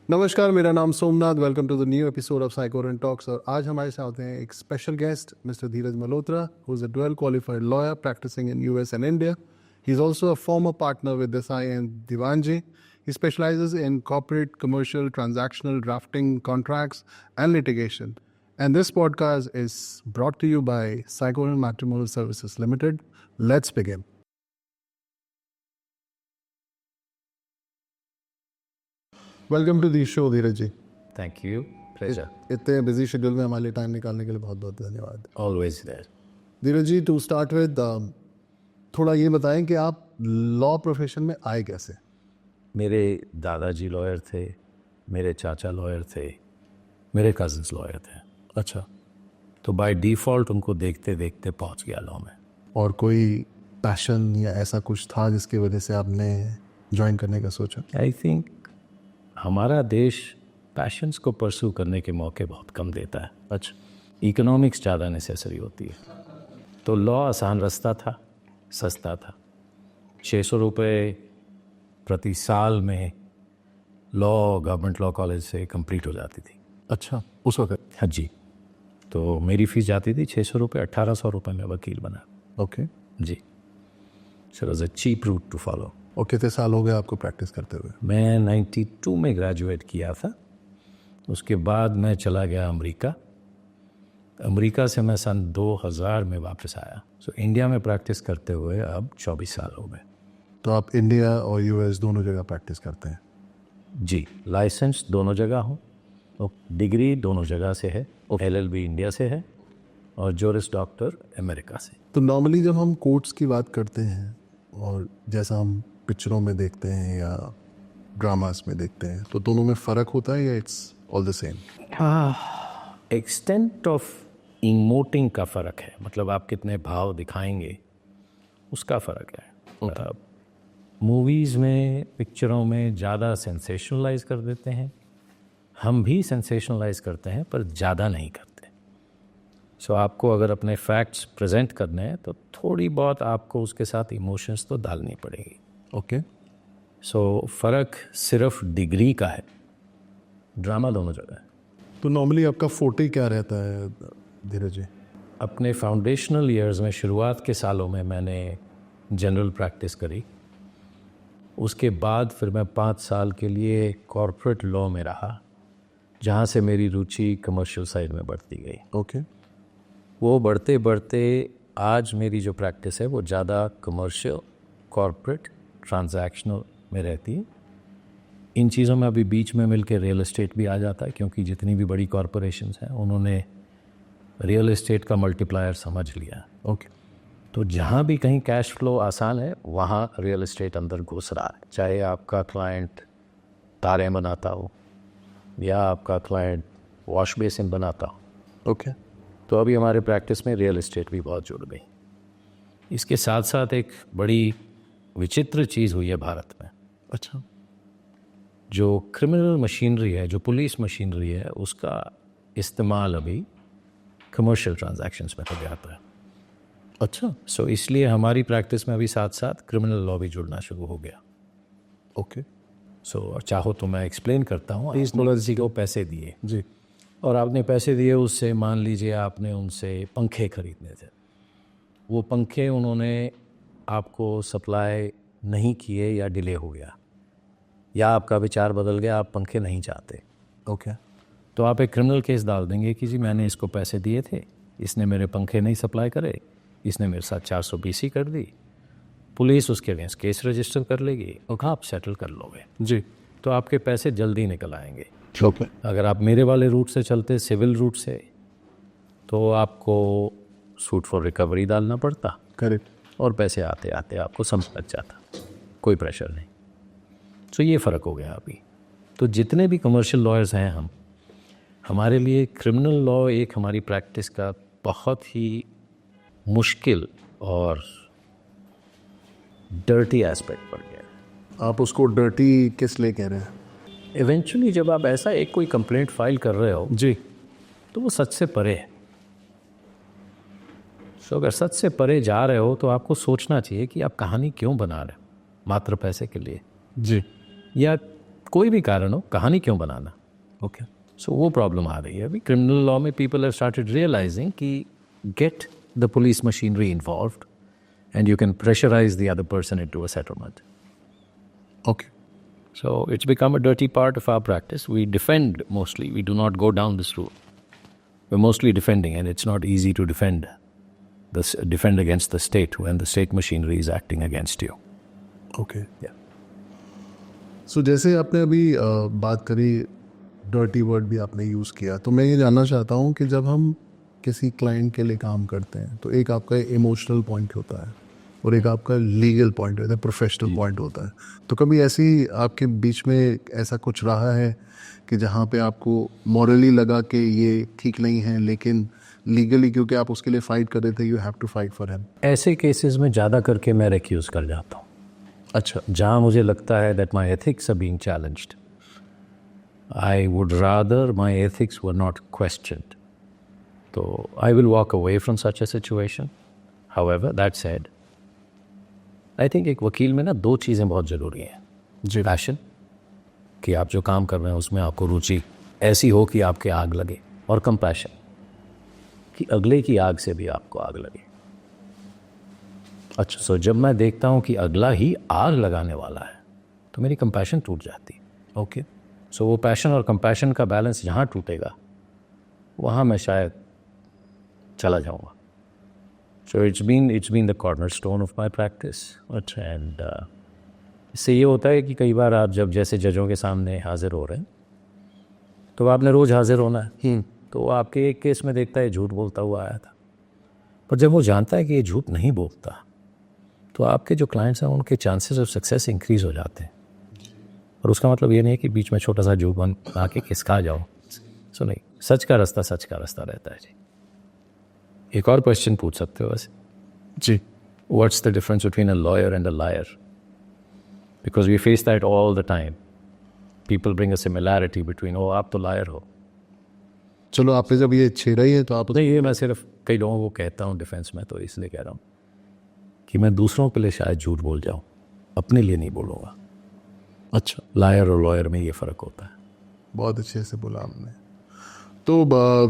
नमस्कार, मेरा नाम Somnath. Welcome to the new episode of साइकोरेंट टॉक्स। और आज हमारे साथ हैं एक special guest mister Dheeraj Malhotra, who is a dual qualified lawyer practicing in US and India. He is also a former partner with Desai and Divanji. He specializes in corporate, commercial, transactional drafting, contracts, and litigation. And this podcast is brought to you by Psychorent Matrimonial Services Limited. Let's begin. Welcome to the show Dheeraj ji. Thank you, pleasure. इतने busy schedule में हमारे लिए time निकालने के लिए बहुत बहुत धन्यवाद। Always there. Dheeraj ji, to start with थोड़ा ये बताएं कि आप लॉ प्रोफेशन में आए कैसे? मेरे दादाजी लॉयर थे, मेरे चाचा लॉयर थे, मेरे कजिन्स लॉयर थे। अच्छा। तो बाय डिफ़ॉल्ट उनको देखते देखते पहुंच गया लॉ में। और कोई पैशन या ऐसा कुछ था जिसकी वजह से आपने ज्वाइन करने का सोचा? आई थिंक हमारा देश पैशंस को परस्यू करने के मौके बहुत कम देता है। अच्छा। इकोनॉमिक्स ज़्यादा नेसेसरी होती है। तो लॉ आसान रास्ता था, सस्ता था। 600 रुपये प्रति साल में लॉ गवर्नमेंट लॉ कॉलेज से कंप्लीट हो जाती थी। अच्छा, उस वक्त? हाँ जी। तो मेरी फ़ीस जाती थी 600 रुपये। 1800 रुपये में वकील बना। Okay ji. So it was a cheap route to follow. और कितने साल हो गए आपको प्रैक्टिस करते हुए? मैं 92 में ग्रेजुएट किया था। उसके बाद मैं चला गया अमेरिका। अमेरिका से मैं सन 2000 में वापस आया। सो इंडिया में प्रैक्टिस करते हुए अब 24 साल हो गए। तो आप इंडिया और यूएस दोनों जगह प्रैक्टिस करते हैं? जी, लाइसेंस दोनों जगह हूँ और डिग्री दोनों जगह से है। LLB इंडिया से है और जोरिस डॉक्टर अमेरिका से। तो नॉर्मली जब हम कोर्ट्स की बात करते हैं और जैसा हम पिक्चरों में देखते हैं या ड्रामास में देखते हैं, तो दोनों में फ़र्क होता है या it's all the same? Extent of emoting का फ़र्क है, मतलब आप कितने भाव दिखाएंगे उसका फ़र्क है। मूवीज़ में, पिक्चरों में ज़्यादा सेंसेशनलाइज कर देते हैं। हम भी सेंसेशनलाइज करते हैं पर ज़्यादा नहीं करते। सो आपको अगर अपने फैक्ट्स प्रेजेंट करने हैं तो थोड़ी बहुत आपको उसके साथ इमोशंस तो डालनी पड़ेगी। ओके। सो फ़र्क सिर्फ डिग्री का है, ड्रामा दोनों जगह है। तो नॉर्मली आपका फोटे क्या रहता है धीरज जी? अपने फाउंडेशनल ईयर्स में, शुरुआत के सालों में मैंने जनरल प्रैक्टिस करी। उसके बाद फिर मैं 5 साल के लिए कॉर्पोरेट लॉ में रहा, जहाँ से मेरी रुचि कमर्शियल साइड में बढ़ती गई। ओके। वो बढ़ते बढ़ते आज मेरी जो प्रैक्टिस है वो ज़्यादा कमर्शियल, कॉर्पोरेट, ट्रांजैक्शनल में रहती है। इन चीज़ों में अभी बीच में मिलके रियल एस्टेट भी आ जाता है, क्योंकि जितनी भी बड़ी कॉरपोरेशंस हैं उन्होंने रियल एस्टेट का मल्टीप्लायर समझ लिया। ओके। तो जहाँ भी कहीं कैश फ्लो आसान है वहाँ रियल एस्टेट अंदर घुस रहा है। चाहे आपका क्लाइंट तारें बनाता हो या आपका क्लाइंट वॉश बेसिन बनाता हो। ओके। तो अभी हमारे प्रैक्टिस में रियल एस्टेट भी बहुत जुड़ गई। इसके साथ साथ एक बड़ी विचित्र चीज़ हुई है भारत में। अच्छा। जो क्रिमिनल मशीनरी है, जो पुलिस मशीनरी है, उसका इस्तेमाल अभी कमर्शियल ट्रांजैक्शंस में हो जाता है। अच्छा। सो इसलिए हमारी प्रैक्टिस में अभी साथ साथ क्रिमिनल लॉ भी जुड़ना शुरू हो गया। ओके। सो चाहो तो मैं एक्सप्लेन करता हूँ। आपने किसी को पैसे दिए जी। और आपने पैसे दिए उससे, मान लीजिए आपने उनसे पंखे खरीदने थे। वो पंखे उन्होंने आपको सप्लाई नहीं किए या डिले हो गया या आपका विचार बदल गया, आप पंखे नहीं चाहते। ओके। तो आप एक क्रिमिनल केस डाल देंगे कि जी मैंने इसको पैसे दिए थे, इसने मेरे पंखे नहीं सप्लाई करे, इसने मेरे साथ 420 कर दी। पुलिस उसके अगेंस्ट केस रजिस्टर कर लेगी और आप सेटल कर लोगे। जी। तो आपके पैसे जल्दी निकल आएंगे। ओके। अगर आप मेरे वाले रूट से चलते, सिविल रूट से, तो आपको सूट फॉर रिकवरी डालना पड़ता। करेक्ट। और पैसे आते आते आपको समझ लग जाता, कोई प्रेशर नहीं। तो ये फ़र्क हो गया अभी। तो जितने भी कमर्शियल लॉयर्स हैं हमारे लिए क्रिमिनल लॉ एक हमारी प्रैक्टिस का बहुत ही मुश्किल और डर्टी एस्पेक्ट पड़ गया। आप उसको डर्टी किस लिए कह रहे हैं? इवेंचुअली जब आप ऐसा एक कोई कंप्लेंट फाइल कर रहे हो जी, तो वो सच से परे है। सो अगर सच से परे जा रहे हो तो आपको सोचना चाहिए कि आप कहानी क्यों बना रहे हो, मात्र पैसे के लिए जी, या कोई भी कारण हो, कहानी क्यों बनाना? ओके, सो वो प्रॉब्लम आ रही है अभी क्रिमिनल लॉ में. पीपल हैव स्टार्टेड रियलाइजिंग कि get the police machinery involved and you can pressurize the other person into a settlement. Okay. So it's become a dirty part of our practice. We defend mostly. We do not go down this route. We're mostly defending, and it's not easy to defend against the state when the state machinery is acting against you. Okay. Yeah. So जैसे आपने अभी बात करी, dirty word भी आपने use किया, तो मैं ये जानना चाहता हूँ कि जब हम किसी क्लाइंट के लिए काम करते हैं तो एक आपका इमोशनल पॉइंट होता है और एक आपका लीगल पॉइंट होता है, प्रोफेशनल पॉइंट होता है. तो कभी ऐसी आपके बीच में ऐसा कुछ रहा है कि जहाँ पे आपको मॉरली लगा कि ये ठीक नहीं है, लेकिन लीगली क्योंकि आप उसके लिए फाइट कर रहे थे, you have to fight for him? ऐसे केसेस में ज़्यादा करके मैं रिक्यूज़ कर जाता हूँ. अच्छा. जहाँ मुझे लगता है that my ethics are being challenged, I would rather my ethics were not questioned. So I will walk away from such a situation. However, that said, I think एक वकील में ना दो चीज़ें बहुत ज़रूरी हैं. जी. पैशन, कि आप जो काम कर रहे हैं उसमें आपको रुचि ऐसी हो कि आपके आग लगे, और कंपैशन, कि अगले की आग से भी आपको आग लगे. अच्छा, सो जब मैं देखता हूँ कि अगला ही आग लगाने वाला है तो मेरी कंपैशन टूट जाती है. ओके. सो वो पैशन और कंपैशन का बैलेंस जहाँ टूटेगा वहाँ मैं शायद चला जाऊँगा. So it's been the cornerstone of my practice. अच्छा. एंड इससे ये होता है कि कई बार आप जब जैसे जजों के सामने हाजिर हो रहे हैं तो आपने रोज़ हाजिर होना है. तो वो आपके एक केस में देखता है झूठ बोलता हुआ आया था, पर जब वो जानता है कि ये झूठ नहीं बोलता तो आपके जो क्लाइंट्स हैं उनके चांसेस ऑफ सक्सेस इंक्रीज़ हो जाते हैं. और उसका मतलब ये नहीं है कि बीच में छोटा सा झूठ बना के खिसका जाओ. सो नहीं, सच का रास्ता रहता है. जी, एक और क्वेश्चन पूछ सकते हो वैसे. जी. What's the difference between a lawyer and a liar? Because we face that all the time. People bring a similarity between, oh, आप तो liar हो. चलो, आपने जब ये छेड़ा ही है तो आप... नहीं, ये मैं सिर्फ कई लोगों को कहता हूँ डिफेंस में, तो इसलिए कह रहा हूँ कि मैं दूसरों के लिए शायद झूठ बोल जाऊँ, अपने लिए नहीं बोलूँगा. अच्छा. लायर और लॉयर में ये फ़र्क होता है. बहुत अच्छे से बोला आपने. तो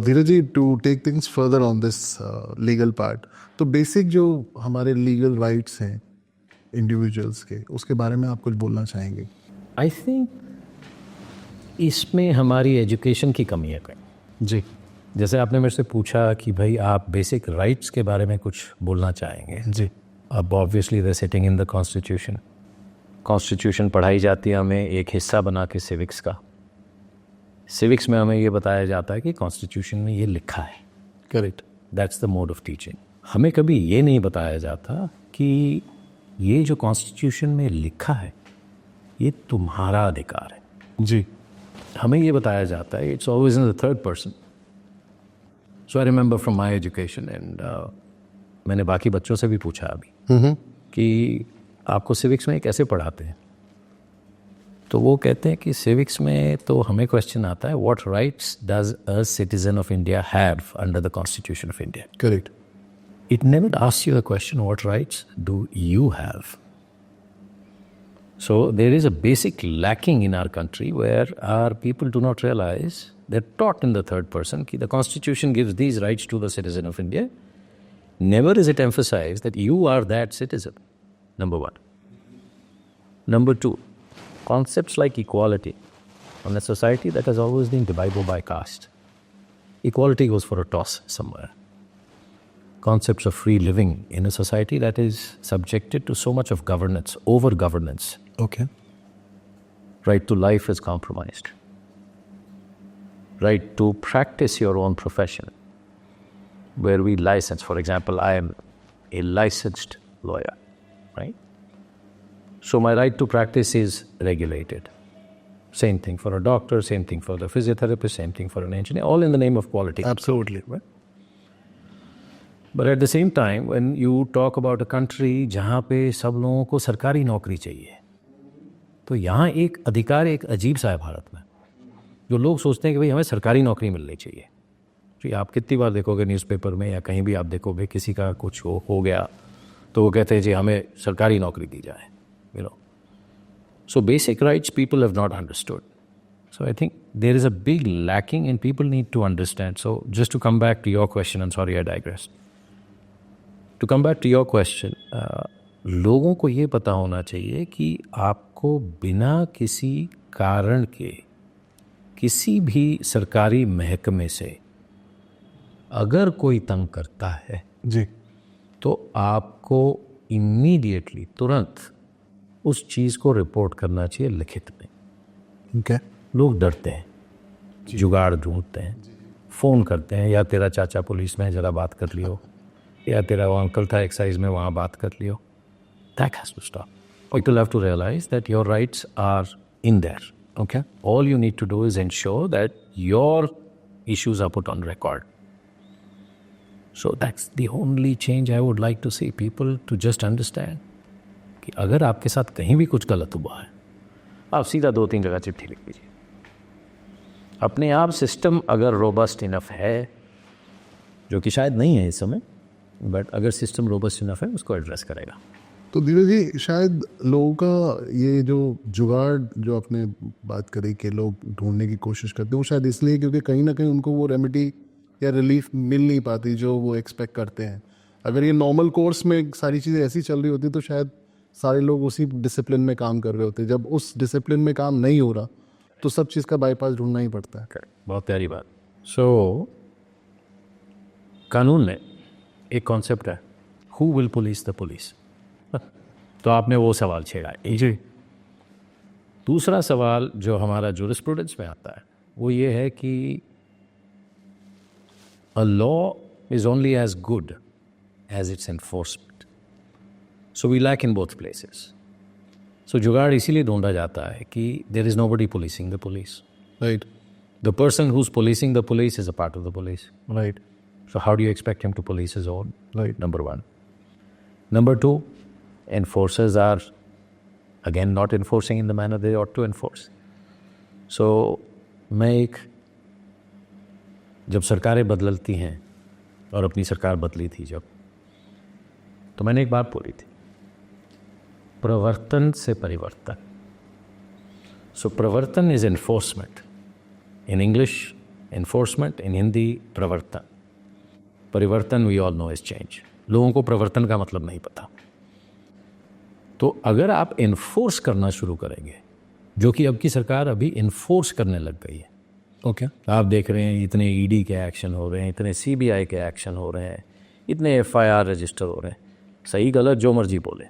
Dheeraj ji, to take things further on this legal part, तो बेसिक जो हमारे लीगल राइट्स हैं इंडिविजुअल्स के, उसके बारे में आप कुछ बोलना चाहेंगे? आई थिंक इसमें हमारी एजुकेशन की कमी है कहीं. जी. जैसे आपने मेरे से पूछा कि भाई आप बेसिक राइट्स के बारे में कुछ बोलना चाहेंगे. जी. अब obviously they sitting in the constitution पढ़ाई जाती है हमें एक हिस्सा बना के सिविक्स का. सिविक्स में हमें ये बताया जाता है कि कॉन्स्टिट्यूशन में ये लिखा है. Correct. That's the mode of teaching. हमें कभी ये नहीं बताया जाता कि ये जो कॉन्स्टिट्यूशन में लिखा है ये तुम्हारा अधिकार है. जी. हमें ये बताया जाता है it's always in the third person. So I remember from my education, and मैंने बाकी बच्चों से भी पूछा अभी कि आपको सिविक्स में कैसे पढ़ाते हैं, तो वो कहते हैं कि सिविक्स में तो हमें क्वेश्चन आता है what rights does a citizen of India have under the constitution of India. Correct. It never asks you the question, what rights do you have? So there is a basic lacking in our country where our people do not realize, they're taught in the third person, that the Constitution gives these rights to the citizen of India. Never is it emphasized that you are that citizen, number one. Number two, concepts like equality on a society that has always been divided by caste. Equality goes for a toss somewhere. Concepts of free living in a society that is subjected to so much of governance, over-governance. Okay. Right to life is compromised. Right to practice your own profession, where we license. For example, I am a licensed lawyer, right? So my right to practice is regulated. Same thing for a doctor, same thing for the physiotherapist, same thing for an engineer, all in the name of quality. Absolutely. Right? But at the same time, when you talk about a country जहाँ पे सब लोगों को सरकारी नौकरी चाहिए, तो यहाँ एक अधिकार एक अजीब सा है भारत में, जो लोग सोचते हैं कि भाई हमें सरकारी नौकरी मिलनी चाहिए. जी, आप कितनी बार देखोगे न्यूज़पेपर में या कहीं भी आप देखोगे किसी का कुछ हो गया तो वो कहते हैं जी हमें सरकारी नौकरी दी जाए. So basic rights people have not understood. So I think there is a big lacking and people need to understand. So just to come back to your question, I'm sorry I digressed. To come back to your question, लोगों को ये पता होना चाहिए कि आपको बिना किसी कारण के किसी भी सरकारी महकमे से अगर कोई तंग करता है जी, तो आपको इमीडिएटली तुरंत उस चीज़ को रिपोर्ट करना चाहिए लिखित में। ओके, लोग डरते हैं, जुगाड़ ढूंढते हैं, फ़ोन करते हैं, या तेरा चाचा पुलिस में है ज़रा बात कर लियो, या तेरा वो अंकल था एक्साइज में वहाँ बात कर लियो। That has to stop. People have to realize that your rights are in there. okay, All you need to do is ensure that your issues are put on record. So that's the only change I would like to see. People to just understand कि अगर आपके साथ कहीं भी कुछ गलत हुआ है, आप सीधा 2-3 जगह चिट्ठी लिख लीजिए। अपने आप सिस्टम अगर रोबस्ट इनफ है, जो कि शायद नहीं है इस समय, बट अगर सिस्टम रोबस्ट इनफ है उसको एड्रेस करेगा। तो धीरे जी शायद लोगों का ये जो जुगाड़ जो आपने बात करी कि लोग ढूंढने की कोशिश करते हैं, वो शायद इसलिए क्योंकि कहीं ना कहीं उनको वो रेमेडी या रिलीफ मिल नहीं पाती जो वो एक्सपेक्ट करते हैं। अगर ये नॉर्मल कोर्स में सारी चीज़ें ऐसी चल रही होती तो शायद सारे लोग उसी डिसिप्लिन में काम कर रहे होते। जब उस डिसिप्लिन में काम नहीं हो रहा तो सब चीज़ का बाईपास ढूंढना ही पड़ता है। बहुत प्यारी बात। सो कानून में एक कॉन्सेप्ट है, who will police the police. तो आपने वो सवाल छेड़ा है जी। दूसरा सवाल जो हमारा जूरिस्प्रूडेंस में आता है वो ये है कि a law is only as good as its enforcement. So we lack in both places. So जुगाड़ इसीलिए ढूंढा जाता है कि there is nobody policing the police. Right, The person who's policing the police is a part of the police. Right, So how do you expect him to police his own? Right. Number one. Number two, enforcers are again not enforcing in the manner they ought to enforce. So मैं एक, जब सरकारें बदलती हैं और अपनी सरकार बदली थी जब, तो मैंने एक बात बोली थी, प्रवर्तन से परिवर्तन। So प्रवर्तन is enforcement. In English, enforcement. In Hindi, प्रवर्तन। परिवर्तन we all know is change. लोगों को प्रवर्तन का मतलब नहीं पता। तो अगर आप इन्फोर्स करना शुरू करेंगे, जो कि अब की सरकार अभी इन्फोर्स करने लग गई है, ओके, आप देख रहे हैं इतने ईडी के एक्शन हो रहे हैं, इतने सीबीआई के एक्शन हो रहे हैं, इतने एफआईआर रजिस्टर हो रहे हैं, सही गलत जो मर्जी बोले,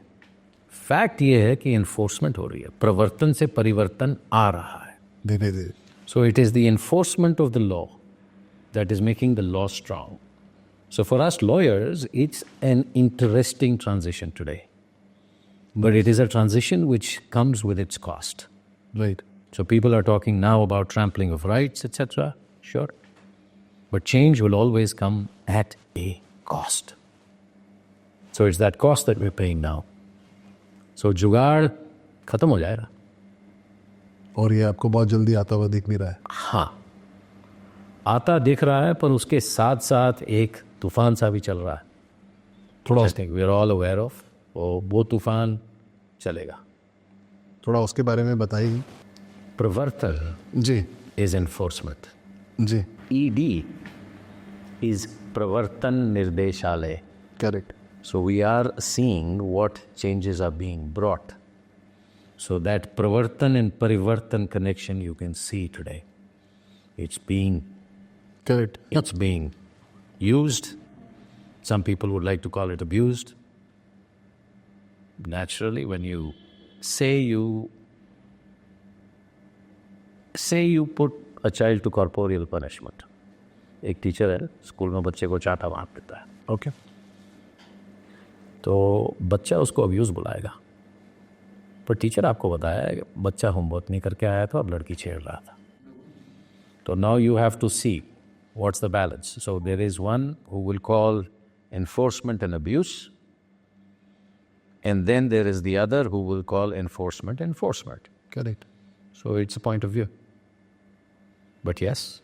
फैक्ट ये है कि इन्फोर्समेंट हो रही है, प्रवर्तन से परिवर्तन आ रहा है। धीरे धीरे। So it is the enforcement of the law that is making the law strong. So for us lawyers, it's an interesting transition today. But it is a transition which comes with its cost. Right, So people are talking now about trampling of rights, etc. Sure. But change will always come at a cost. So it's that cost that we're paying now. So जुगाड़ खत्म हो जाएगा। और ये आपको बहुत जल्दी आता हुआ दिख भी रहा है। हाँ, आता दिख रहा है, पर उसके साथ साथ एक तूफान सा भी चल रहा है। थोड़ा I think we are all aware of, वो तूफान चलेगा। थोड़ा उसके बारे में बताइए। प्रवर्तन जी इज एनफोर्समेंट, जी, ईडी इज प्रवर्तन निर्देशालय। Correct, So we are seeing what changes are being brought. So that pravartan and parivartan connection you can see today. It's being used. Some people would like to call it abused. Naturally, when you say you put a child to corporeal punishment. एक teacher है, school में बच्चे को चाटा मार देता है, okay, तो बच्चा उसको अब्यूज़ बुलाएगा, पर टीचर आपको बताया है कि बच्चा होमवर्क नहीं करके आया था और लड़की छेड़ रहा था। तो now you have to see what's the balance. So there is one who will call enforcement and abuse, and then there is the other who will call enforcement. Correct. So it's a point of view, but yes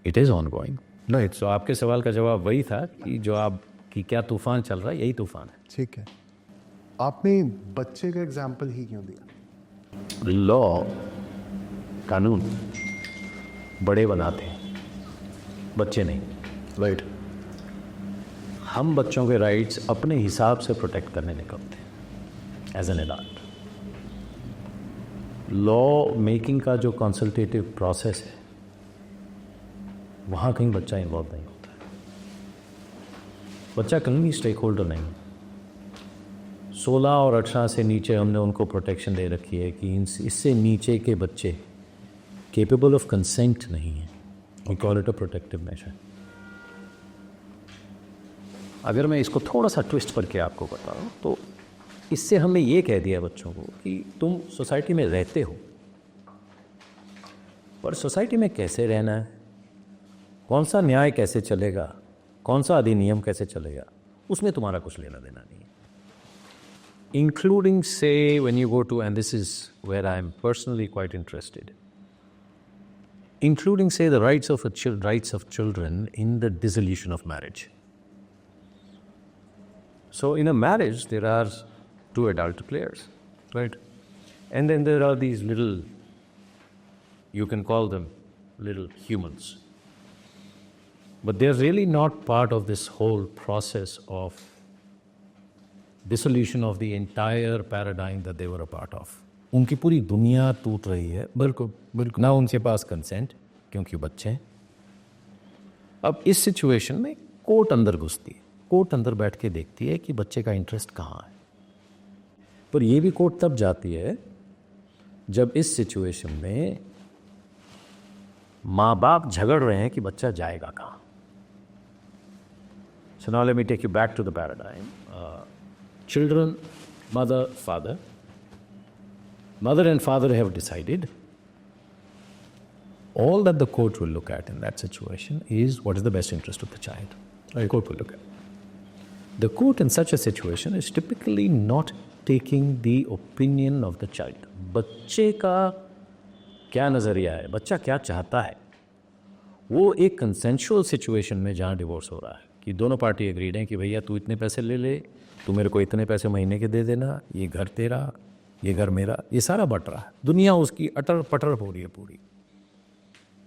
it is ongoing. Right, so आपके सवाल का जवाब वही था कि जो आप कि क्या तूफान चल रहा है, यही तूफान है। ठीक है। आपने बच्चे का एग्जाम्पल ही क्यों दिया? लॉ, कानून बड़े बनाते हैं, बच्चे नहीं। राइट। हम बच्चों के राइट्स अपने हिसाब से प्रोटेक्ट करने निकलते हैं as an adult. Law making का जो कंसल्टेटिव प्रोसेस है, वहाँ कहीं बच्चा इन्वॉल्व नहीं होता है। बच्चा कहीं भी स्टेक होल्डर नहीं। 16 और 18 से नीचे हमने उनको प्रोटेक्शन दे रखी है कि इससे नीचे के बच्चे केपेबल ऑफ कंसेंट नहीं है। We call it a protective measure. अगर मैं इसको थोड़ा सा ट्विस्ट करके आपको बताऊं तो इससे हमने ये कह दिया बच्चों को कि तुम सोसाइटी में रहते हो, पर सोसाइटी में कैसे रहना है, कौन सा न्याय कैसे चलेगा, कौन सा अधिनियम कैसे चलेगा, उसमें तुम्हारा कुछ लेना देना नहीं है। इंक्लूडिंग से when you go to, and this is where I am personally quite interested, including say the rights of children in the dissolution of marriage. So in a marriage there are two adult players, right? And then there are these little, you can call them little humans, but they're really not part of this whole process of dissolution of the entire paradigm that they were a part of. उनकी पूरी दुनिया टूट रही है। बिल्कुल बिल्कुल। ना उनके पास कंसेंट, क्योंकि बच्चे हैं। अब इस सिचुएशन में कोर्ट अंदर घुसती है, कोर्ट अंदर बैठ के देखती है कि बच्चे का इंटरेस्ट कहाँ है। पर ये भी कोर्ट तब जाती है जब इस सिचुएशन में माँ बाप झगड़ रहे हैं कि बच्चा जाएगा कहाँ। So now let me take you back to the paradigm. Children, mother, father. Mother and father have decided. All that the court will look at in that situation is what is the best interest of the child. The court will look at. The court in such a situation is typically not taking the opinion of the child. बच्चे का क्या नज़रिया है, बच्चा क्या चाहता है, वो एक कंसेंशुअल सिचुएशन में जहाँ डिवोर्स हो रहा है कि दोनों पार्टी एग्रीड हैं कि भैया तू इतने पैसे ले ले, तू मेरे को इतने पैसे महीने के दे देना, ये घर तेरा, ये घर मेरा, ये सारा बट रहा है, दुनिया उसकी अटर पटर हो रही है पूरी।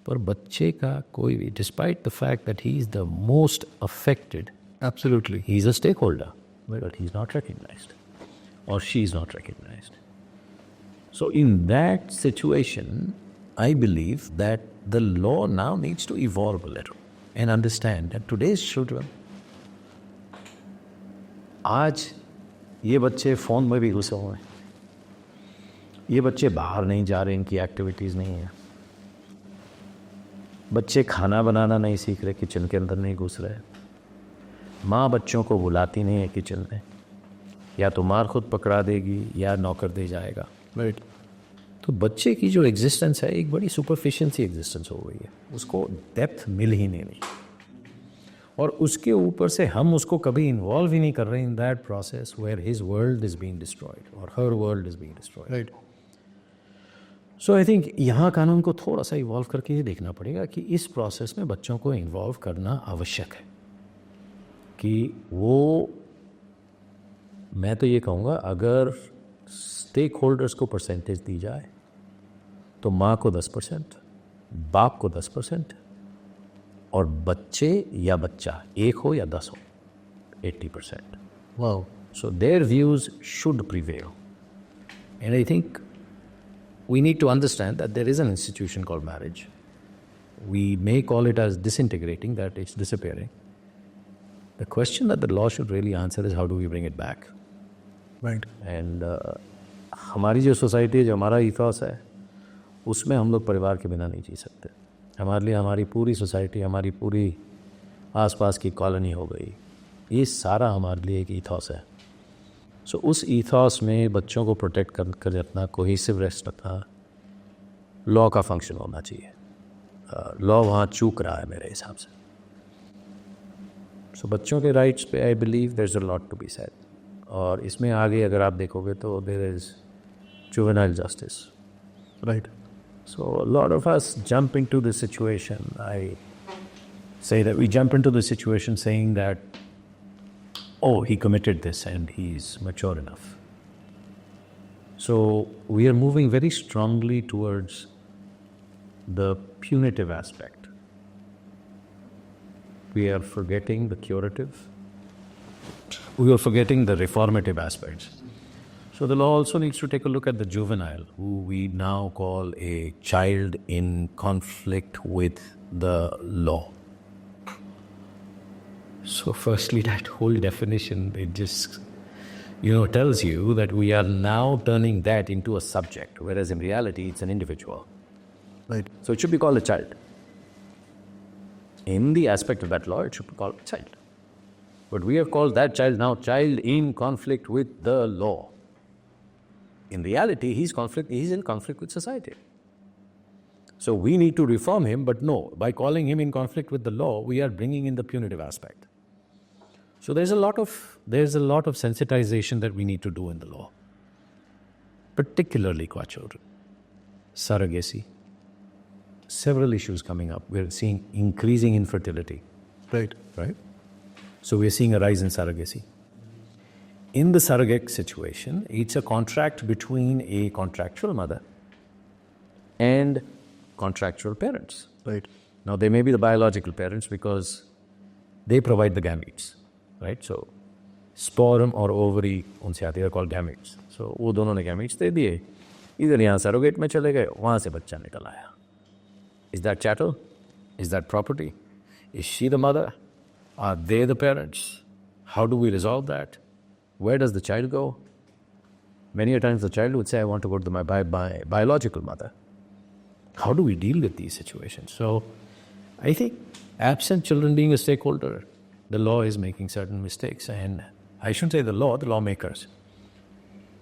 पर बच्चे का कोई भी, despite the fact that he is the most affected, Absolutely. he is a stakeholder, but he is not recognized, or she is not recognized. So in that situation, I believe that the law now needs to evolve a little and understand that today's children, आज ये बच्चे phone में भी घुसे हुए हैं, ये बच्चे बाहर नहीं जा रहे, इनकी एक्टिविटीज़ नहीं है, बच्चे खाना बनाना नहीं सीख रहे, किचन के अंदर नहीं घुस रहे, माँ बच्चों को बुलाती नहीं है किचन में, या तो मार खुद पकड़ा देगी या नौकर दे जाएगा। Right. तो बच्चे की जो एग्जिस्टेंस है एक बड़ी सुपरफिशिएंसी एग्जिस्टेंस हो गई है, उसको डेप्थ मिल ही नहीं रही, और उसके ऊपर से हम उसको कभी इन्वॉल्व ही नहीं कर रहे in that process where his world is being destroyed और her world is being destroyed. Right. So I think यहाँ कानून को थोड़ा सा इवॉल्व करके ये देखना पड़ेगा कि इस प्रोसेस में बच्चों को इन्वॉल्व करना आवश्यक है, कि वो, मैं तो ये कहूँगा अगर स्टेक होल्डर्स को परसेंटेज दी जाए तो माँ को 10%, बाप को 10%, और बच्चे या बच्चा एक हो या 10 हो 80%. Wow. So their views should prevail. And I think we need to understand that there is an institution called marriage. We may call it as disintegrating, that it's disappearing. The question that the law should really answer is how do we bring it back? Right. And हमारी जो society है, जो हमारा ईथॉस है, उसमें हम लोग परिवार के बिना नहीं जी सकते. हमारे लिए हमारी पूरी सोसाइटी, हमारी पूरी आसपास की कॉलोनी हो गई, ये सारा हमारे लिए एक ईथॉस है. सो उस ईथॉस में बच्चों को प्रोटेक्ट कर रखना, कोहेसिव रखना लॉ का फंक्शन होना चाहिए. लॉ वहाँ चूक रहा है मेरे हिसाब से. सो बच्चों के राइट्स पे I believe there is a lot to be said. और इसमें आगे अगर आप देखोगे तो there is juvenile justice. Right. So a lot of us jump into the situation. I say that we jump into the situation saying that, oh, he committed this and he's mature enough. So we are moving very strongly towards the punitive aspect. We are forgetting the curative. We are forgetting the reformative aspects. So the law also needs to take a look at the juvenile, who we now call a child in conflict with the law. So firstly, that whole definition, it just, tells you that we are now turning that into a subject, whereas in reality, it's an individual. Right. So it should be called a child. In the aspect of that law, it should be called a child. But we have called that child now child in conflict with the law. In reality, he's in conflict with society. So we need to reform him, but no, by calling him in conflict with the law, we are bringing in the punitive aspect. So there's a lot of sensitization that we need to do in the law, particularly for children. Surrogacy. Several issues coming up. We're seeing increasing infertility. Right. So we're seeing a rise in surrogacy. In the surrogate situation, it's a contract between a contractual mother and contractual parents. Right. Now, they may be the biological parents because they provide the gametes, right? So, sperm or ovary, उनसे आती है, called gametes. So, वो दोनों ने gametes दे दिए, इधर यहाँ surrogate में चले गए, वहाँ से बच्चा निकल आया. Is that chattel? Is that property? Is she the mother? Are they the parents? How do we resolve that? Where does the child go? Many a times the child would say, I want to go to my biological mother. How do we deal with these situations? So I think absent children being a stakeholder, the law is making certain mistakes. And I shouldn't say the lawmakers.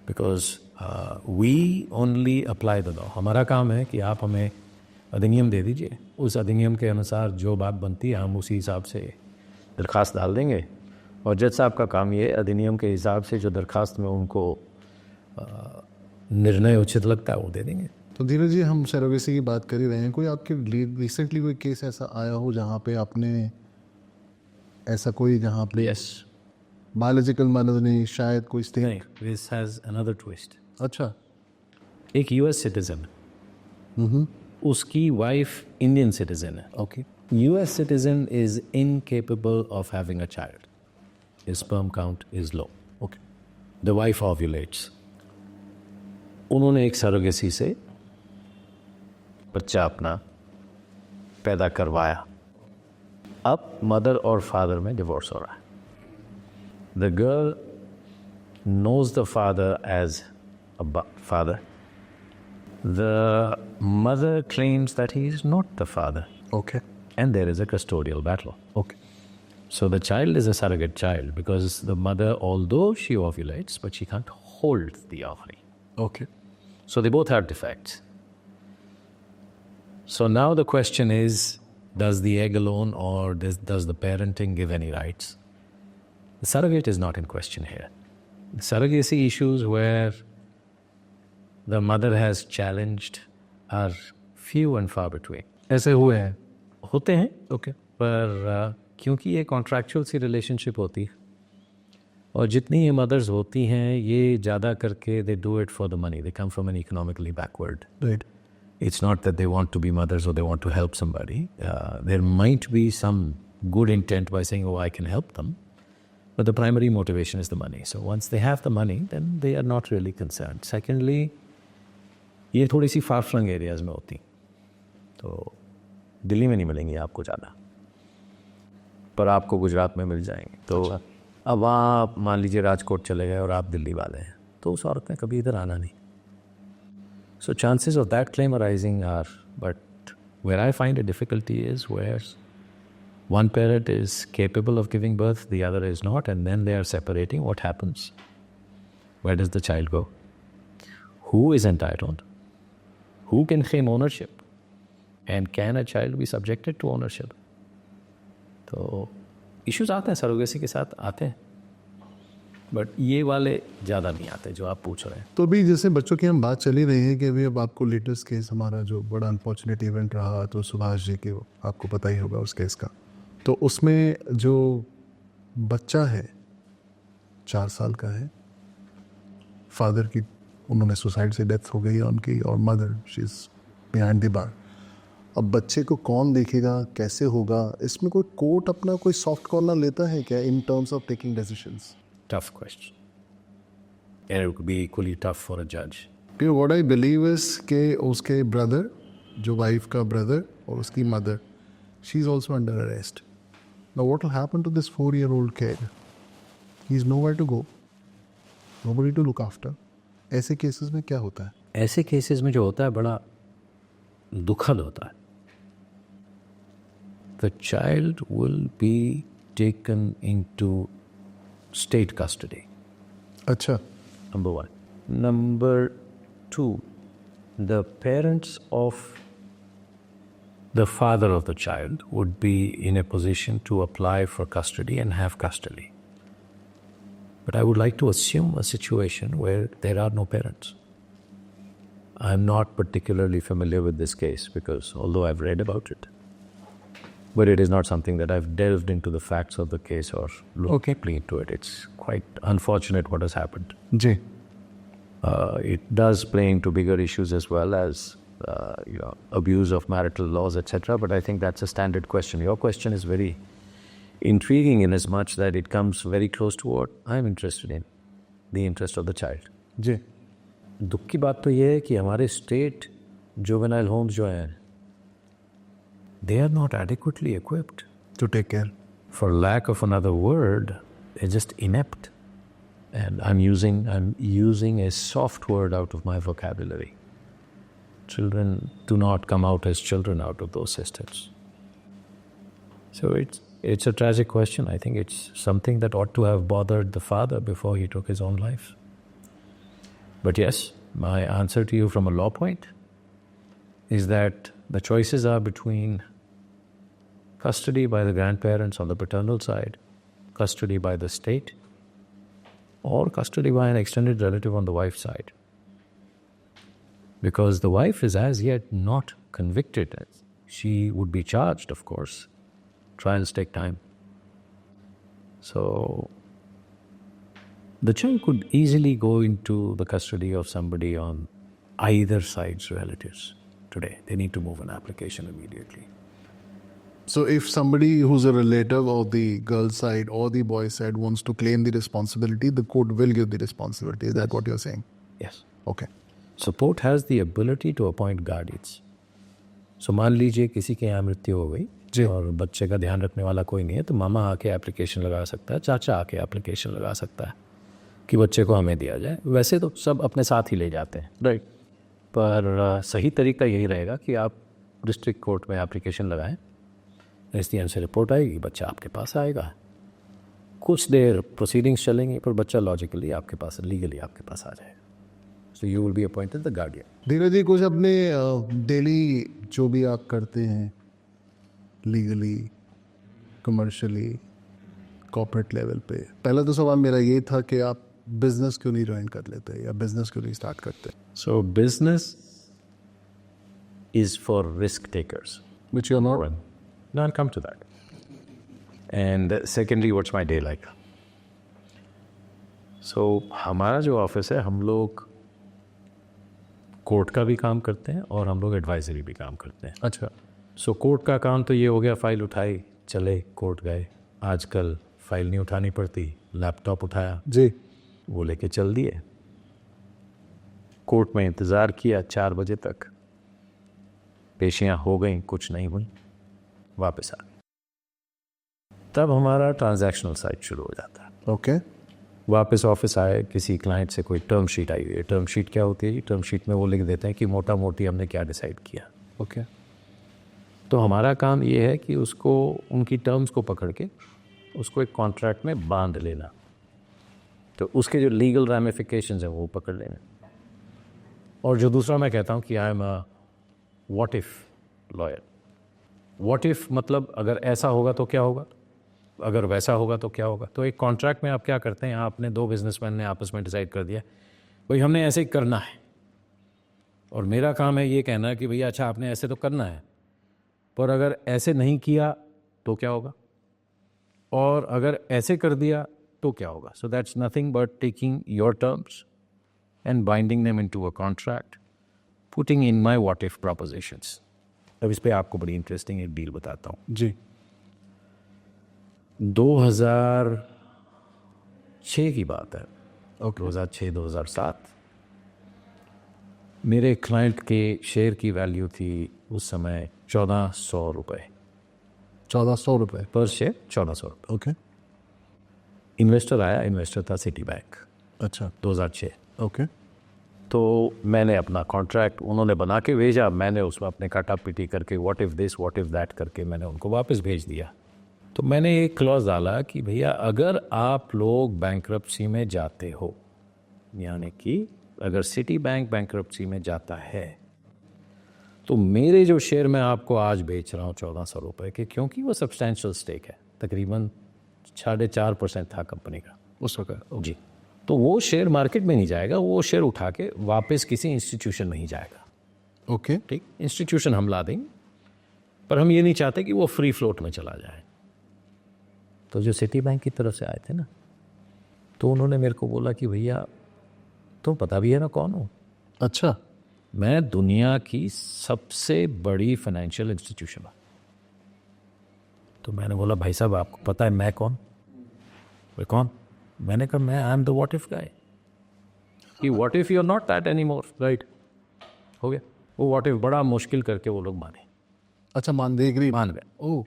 Because we only apply the law. हमारा काम है कि आप हमें अधिनियम दे दीजिए. उस अधिनियम के अनुसार जो बात बनती है हम उसी हिसाब से दरख्वास्त डाल देंगे. और जज साहब का काम ये अधिनियम के हिसाब से जो दरख्वास्त में उनको निर्णय उचित लगता है वो दे देंगे. तो धीरज जी, हम सरोगेसी की बात कर ही रहे हैं. कोई आपके रिसेंटली कोई केस ऐसा आया हो जहाँ पे आपने ऐसा कोई जहाँ पे यस बायोलॉजिकल मदर ने शायद कोई स्टेक? नहीं, दिस हैज अनदर ट्विस्ट. अच्छा. एक यूएस सिटीजन, उसकी वाइफ इंडियन सिटीजन है. Okay. US citizen is incapable of having a child. His sperm count is low. Okay. The wife ovulates. उन्होंने एक सरोगेसी से बच्चा अपना पैदा करवाया. अब मदर और फादर में डिवोर्स हो रहा है. The girl knows the father as a father. The mother claims that he is not the father. Okay. And there is a custodial battle. Okay. So the child is a surrogate child because the mother, although she ovulates, but she can't hold the ovary. Okay. So they both have defects. So now the question is, does the egg alone or does the parenting give any rights? The surrogate is not in question here. The surrogacy issues where the mother has challenged are few and far between. ऐसे हुए हैं? होते हैं. Okay. पर क्योंकि ये contractual सी relationship होती है और जितनी ये मदर्स होती हैं ये ज़्यादा करके they do it for the money. They come from N economically backward. Right. It's not that they want to be mothers or they want to help somebody. There might be some good intent by saying, oh, I can help them. But the primary motivation is the money. So once they have the money, then they are not really concerned. Secondly, ये थोड़ी सी फार flung areas में होती. तो दिल्ली में नहीं मिलेंगी आपको ज़्यादा, पर आपको गुजरात में मिल जाएंगे. तो अब वहाँ आप मान लीजिए राजकोट चले गए और आप दिल्ली वाले हैं, तो उस औरत ने कभी इधर आना नहीं. So chances of that claim arising are, but where I find a difficulty is where one parent is capable of giving birth, the other is not, and then they are separating. What happens? Where does the child go? Who is entitled? Who can claim ownership? And can a child be subjected to ownership? तो issues आते हैं, surrogacy के साथ आते हैं, but ये वाले ज़्यादा नहीं आते जो आप पूछ रहे हैं. तो अभी जैसे बच्चों की हम बात चली रही है कि अभी अब आपको लेटेस्ट केस हमारा जो बड़ा अनफॉर्चुनेट इवेंट रहा तो सुभाष जी के, आपको पता ही होगा उस केस का. तो उसमें जो बच्चा है 4 साल का है, फादर की उन्होंने सुसाइड से डेथ हो गई उनकी, और mother she is behind the bar. अब बच्चे को कौन देखेगा, कैसे होगा, इसमें कोई कोर्ट अपना कोई सॉफ्ट कॉर्नर लेता है क्या in terms of taking decisions? Tough question. And it would be equally tough for a judge. What I believe is के उसके ब्रदर, जो वाइफ का ब्रदर और उसकी mother, she is also under arrest. Now what will happen to this 4-year-old kid? He is nowhere to go, nobody to look after. ऐसे cases में क्या होता है? ऐसे केसेस में जो होता है बड़ा दुखद होता है। The child will be taken into state custody. अच्छा, Number one. Number two, the parents of the father of the child would be in a position to apply for custody and have custody. But I would like to assume a situation where there are no parents. I'm not particularly familiar with this case because although I've read about it, but it is not something that I've delved into the facts of the case or looked deeply into it. It's quite unfortunate what has happened. Ji, It does play into bigger issues as well as abuse of marital laws, etc. But I think that's a standard question. Your question is very intriguing in as much that it comes very close to what I'm interested in, the interest of the child. जी, दुख की बात तो ये है कि हमारे state juvenile Holmes जो हैं, they are not adequately equipped. To take care. For lack of another word, they're just inept. And I'm using a soft word out of my vocabulary. Children do not come out as children out of those systems. So it's a tragic question. I think it's something that ought to have bothered the father before he took his own life. But yes, my answer to you from a law point is that the choices are between custody by the grandparents on the paternal side, custody by the state, or custody by an extended relative on the wife's side. Because the wife is as yet not convicted. She would be charged, of course. Trials take time. So the child could easily go into the custody of somebody on either side's relatives today. They need to move an application immediately. So if somebody who's a relative of the girl side or the boy side wants to claim the responsibility, the court will give the responsibility. Is that what you're saying? Yes. Okay. So court has the ability to appoint guardians. So मान लीजिए किसी के यहाँ मृत्यु हो गई और बच्चे का ध्यान रखने वाला कोई नहीं है, तो मामा आके एप्लीकेशन लगा सकता है, चाचा आके एप्लीकेशन लगा सकता है कि बच्चे को हमें दिया जाए। वैसे तो सब अपने साथ ही ले जाते हैं, राइट? पर सही तरीका यही रहेगा कि आप डिस्ट्रिक्ट कोर्ट में एप्लीकेशन लगाएं, एसडीएम से रिपोर्ट आएगी, बच्चा आपके पास आएगा, कुछ देर प्रोसीडिंग्स चलेंगी, पर बच्चा लॉजिकली आपके पास, लीगली आपके पास आ जाएगा। So you will be appointed the guardian. Dheeraj ji, कुछ अपने डेली जो भी आप करते हैं लीगली, कमर्शियली, कॉर्पोरेट लेवल पे, पहला तो सवाल मेरा ये था कि आप बिजनेस क्यों नहीं ज्वाइन कर लेते या बिजनेस क्यों नहीं स्टार्ट करते? So business is for risk takers, which you are not. No, I'll come to that. And secondly, what's my day like? So, हमारा जो ऑफिस है, हम लोग कोर्ट का भी काम करते हैं और हम लोग एडवाइजरी भी काम करते हैं। अच्छा। सो कोर्ट का काम तो ये हो गया, फाइल उठाई, चले कोर्ट गए। आजकल फाइल नहीं उठानी पड़ती, लैपटॉप उठाया जी, वो लेके चल दिए, कोर्ट में इंतज़ार किया 4 बजे तक, पेशियाँ हो गई, कुछ नहीं हुई, वापस आ गए। तब हमारा ट्रांजैक्शनल साइड शुरू हो जाता है। ओके। वापस ऑफिस आए, किसी क्लाइंट से कोई टर्म शीट आई हुई है। टर्म शीट क्या होती है? टर्म शीट में वो लिख देते हैं कि मोटा मोटी हमने क्या डिसाइड किया। ओके। तो हमारा काम ये है कि उसको, उनकी टर्म्स को पकड़ के उसको एक कॉन्ट्रैक्ट में बांध लेना, तो उसके जो लीगल रैमिफिकेशंस हैं वो पकड़ लेना। और जो दूसरा मैं कहता हूँ कि I am a what if lawyer. What if मतलब अगर ऐसा होगा तो क्या होगा, अगर वैसा होगा तो क्या होगा। तो एक कॉन्ट्रैक्ट में आप क्या करते हैं, आपने 2 बिजनेसमैन ने आपस में डिसाइड कर दिया भाई हमने ऐसे ही करना है, और मेरा काम है ये कहना कि भैया अच्छा आपने ऐसे तो करना है, पर अगर ऐसे नहीं किया तो क्या होगा, और अगर ऐसे कर दिया तो क्या होगा। So that's nothing but taking your terms and binding them into a contract, putting in my what if propositions. अब इस पे आपको बड़ी इंटरेस्टिंग एक डील बताता हूँ. जी. 2006 की बात है. 2006-2007. मेरे क्लाइंट के शेयर की वैल्यू थी उस समय 1400 रुपये. 1400 रुपये पर शेयर 1400 रुपये. ओके. इन्वेस्टर आया, इन्वेस्टर था सिटी बैंक. अच्छा. 2006. ओके. तो मैंने अपना कॉन्ट्रैक्ट उन्होंने बना के भेजा, मैंने उसमें अपने काटा पीटी करके what if this what if that करके मैंने उनको वापस भेज दिया. तो मैंने एक क्लॉज डाला कि भैया अगर आप लोग बैंक्रप्सी में जाते हो, यानी कि अगर सिटी बैंक बैंक्रप्सी में जाता है, तो मेरे जो शेयर मैं आपको आज बेच रहा हूँ 1400 रुपये के, क्योंकि वो सब्सटैंशियल स्टेक है, तकरीबन 4.5% था कंपनी का उस वक्त. जी. तो वो शेयर मार्केट में नहीं जाएगा, वो शेयर उठा के वापस किसी इंस्टीट्यूशन में ही जाएगा. ओके. ठीक, इंस्टीट्यूशन हम ला देंगे, पर हम ये नहीं चाहते कि वो फ्री फ्लोट में चला जाए. तो जो सिटी बैंक की तरफ से आए थे ना, तो उन्होंने मेरे को बोला कि भैया तुम पता भी है ना कौन हो. अच्छा. मैं दुनिया की सबसे बड़ी फाइनेंशियल इंस्टीट्यूशन हूँ. तो मैंने बोला भाई साहब आपको पता है मैं कौन? वे कौन? मैंने कहा मैं I am the what if guy. कि what if you are not that anymore. Right, हो गया. वो व्हाट इफ बड़ा मुश्किल करके वो लोग माने. अच्छा, मानदेगरी मान गए. ओह.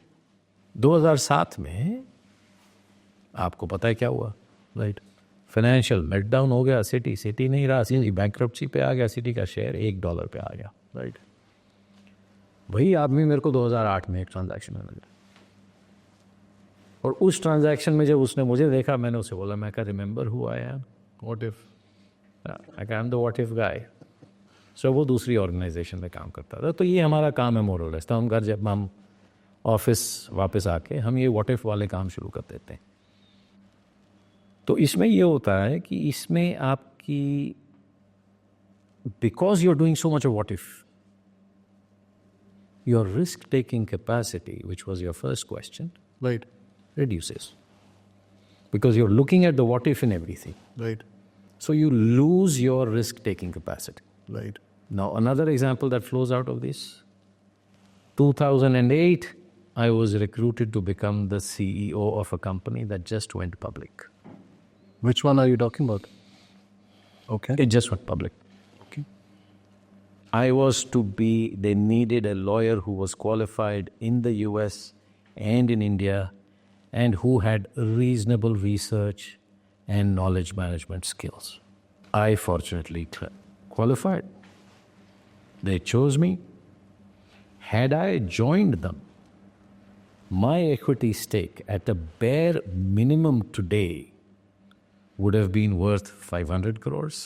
2007 में आपको पता है क्या हुआ? राइट, फाइनेंशियल मेल्टडाउन हो गया. सिटी नहीं रहा, सिटी बैंक्रप्सी पे आ गया. सिटी का शेयर $1 पे आ गया. राइट, वही आदमी मेरे को 2008 में एक ट्रांजैक्शन में मिला, और उस ट्रांजैक्शन में जब उसने मुझे देखा, मैंने उसे बोला, मैं कहा remember who I am? What if? I am the what if guy. So वो दूसरी ऑर्गेनाइजेशन में काम करता था. तो ये हमारा काम है मोर और लेस. तो हम घर जब हम ऑफिस वापस आके हम ये व्हाट इफ वाले काम शुरू कर देते हैं. तो इसमें ये होता है कि इसमें आपकी, because you are doing so much of what if, your risk taking capacity, which was your first question, right. reduces because you're looking at the what if in everything. Right. So you lose your risk taking capacity. Right. Now another example that flows out of this, 2008 I was recruited to become the CEO of a company that just went public. Which one are you talking about? Okay. It just went public. Okay. I was to be, they needed a lawyer who was qualified in the US and in India, and who had reasonable research and knowledge management skills. I fortunately qualified. They chose me. Had I joined them, my equity stake at a bare minimum today would have been worth 500 crores.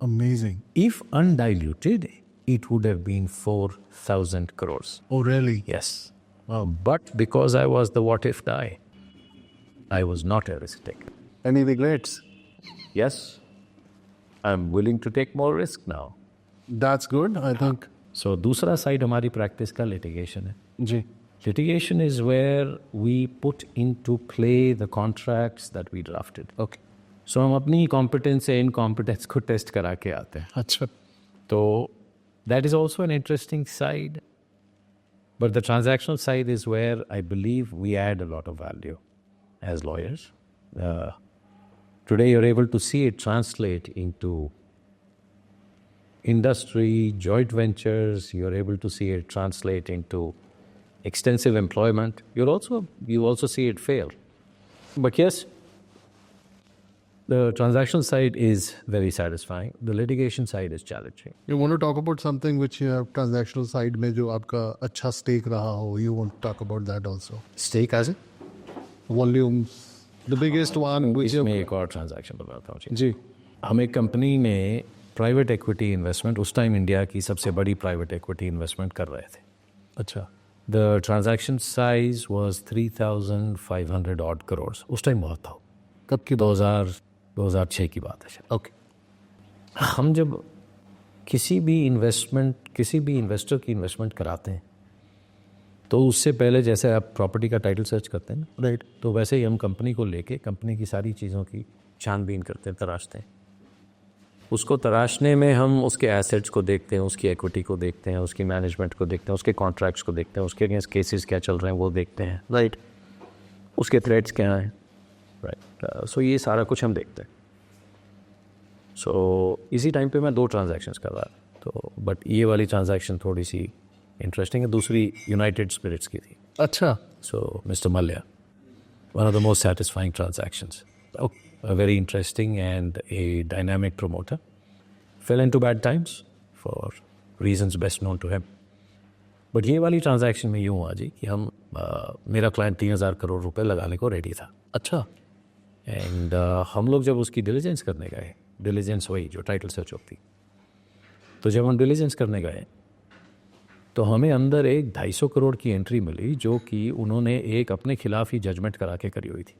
Amazing. If undiluted, it would have been 4,000 crores. Oh, really? Yes. But because I was the what if guy, I was not a risk taker. Any regrets? Yes, I'm willing to take more risk now. That's good, I think. So दूसरा side हमारी practice का litigation है. जी. Litigation is where we put into play the contracts that we drafted. Okay. So हम अपनी competence से incompetence को test करा के आते हैं. अच्छा. तो that is also an interesting side. But the transactional side is where I believe we add a lot of value as lawyers. Today you're able to see it translate into industry, joint ventures. You're able to see it translate into extensive employment. You also see it fail. But yes, the transactional side is very satisfying. The litigation side is challenging. You want to talk about something which you have transactional side में जो आपका अच्छा stake रहा हो? You want to talk about that also? Stake as it? Volumes, the biggest one. Which इसमें एक और transaction बताता हूँ जी. हम एक कंपनी में प्राइवेट इक्विटी इन्वेस्टमेंट, उस टाइम इंडिया की सबसे बड़ी प्राइवेट इक्विटी इन्वेस्टमेंट कर रहे थे. अच्छा. The transaction size was 3,500 odd crores. उस टाइम बहुत था. कब की? 2006 की बात है शायद. ओके. हम जब किसी भी इन्वेस्टर की इन्वेस्टमेंट कराते हैं, तो उससे पहले जैसे आप प्रॉपर्टी का टाइटल सर्च करते हैं ना, राइट, तो वैसे ही हम कंपनी को लेके कंपनी की सारी चीज़ों की छानबीन करते हैं, तराशते हैं. उसको तराशने में हम उसके एसेट्स को देखते हैं, उसकी इक्विटी को देखते हैं, उसकी मैनेजमेंट को देखते हैं, उसके कॉन्ट्रैक्ट्स को देखते हैं, उसके अगेंस्ट केसेस क्या चल रहे हैं वो देखते हैं, राइट, उसके थ्रेट्स क्या हैं, राइट। सो ये सारा कुछ हम देखते हैं। सो इसी टाइम पे मैं 2 ट्रांजैक्शंस कर रहा था, तो बट ये वाली ट्रांजैक्शन थोड़ी सी इंटरेस्टिंग है, दूसरी यूनाइटेड स्पिरिट्स की थी। अच्छा, So, Mr. Malya, one of the most satisfying transactions. A very interesting and a dynamic promoter. Fell into bad times for reasons best known to him. But ये वाली transaction में यूँ हुआ जी कि हम मेरा क्लाइंट 3,000 करोड़ रुपए लगाने को रेडी था। अच्छा, एंड हम लोग जब उसकी डिलीजेंस करने गए, डिलीजेंस वही जो टाइटल सर्च होती, तो जब हम डिलीजेंस करने गए तो हमें अंदर एक 250 करोड़ की एंट्री मिली जो कि उन्होंने एक अपने खिलाफ ही जजमेंट करा के करी हुई थी।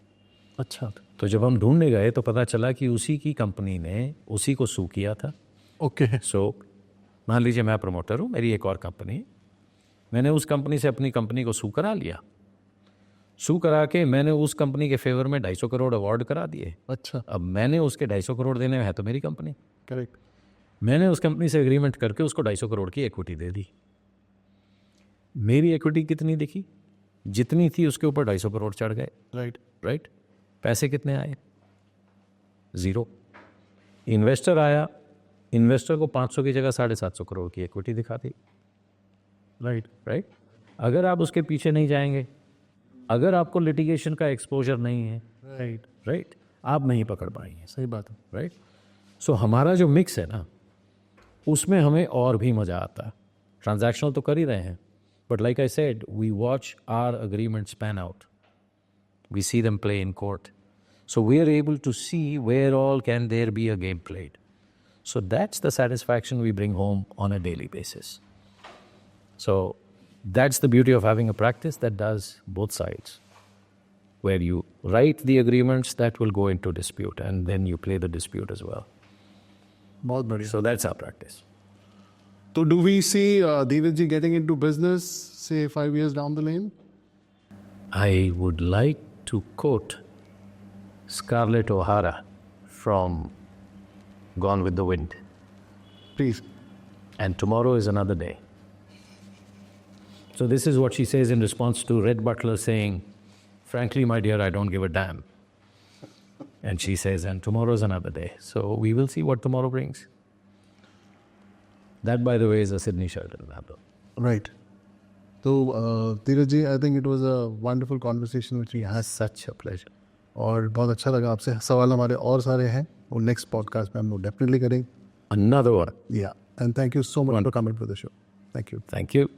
अच्छा, तो जब हम ढूंढने गए तो पता चला कि उसी की कंपनी ने उसी को सू किया था। ओके, सो मान लीजिए मैं प्रमोटर हूँ, मेरी एक और कंपनी, मैंने उस कंपनी से अपनी कंपनी को सू करा लिया, सू करा के मैंने उस कंपनी के फेवर में 250 करोड़ अवार्ड करा दिए। अच्छा, अब मैंने उसके 250 करोड़ देने में है तो मेरी कंपनी, करेक्ट, मैंने उस कंपनी से एग्रीमेंट करके उसको 250 करोड़ की इक्विटी दे दी। मेरी इक्विटी कितनी दिखी, जितनी थी उसके ऊपर 250 करोड़ चढ़ गए, राइट। पैसे कितने आए, 0। इन्वेस्टर आया, इन्वेस्टर को 500 की जगह 750 करोड़ की इक्विटी दिखा दी, राइट। अगर आप उसके पीछे नहीं जाएंगे, अगर आपको लिटिगेशन का एक्सपोजर नहीं है, राइट, आप नहीं पकड़ पाएंगे। सही बात है। राइट। सो हमारा जो मिक्स है ना, उसमें हमें और भी मज़ा आता है। ट्रांजैक्शनल तो कर ही रहे हैं, but like I said, we watch our agreements pan out, we see them play in court, so we are able to see where all can there be a game played. So that's the satisfaction we bring home on a daily basis. So that's the beauty of having a practice that does both sides, where you write the agreements that will go into dispute and then you play the dispute as well. बहुत बढ़िया। So that's our practice. So do we see Dheeraj ji getting into business, say 5 years down the lane? I would like to quote Scarlett O'Hara from Gone with the Wind. Please. And tomorrow is another day. So this is what she says in response to Red Butler saying, frankly, my dear, I don't give a damn. And she says, and tomorrow is another day. So we will see what tomorrow brings. That, by the way, is a Sydney Sheldon. Right. So, Dheeraj ji, I think it was a wonderful conversation which we had. Such a pleasure. और बहुत अच्छा लगा आपसे। सवाल हमारे और सारे हैं, वो नेक्स्ट पॉडकास्ट में हम लोग डेफिनेटली करेंगे। Another one. Yeah. And thank you so much for coming to the show. Thank you. Thank you.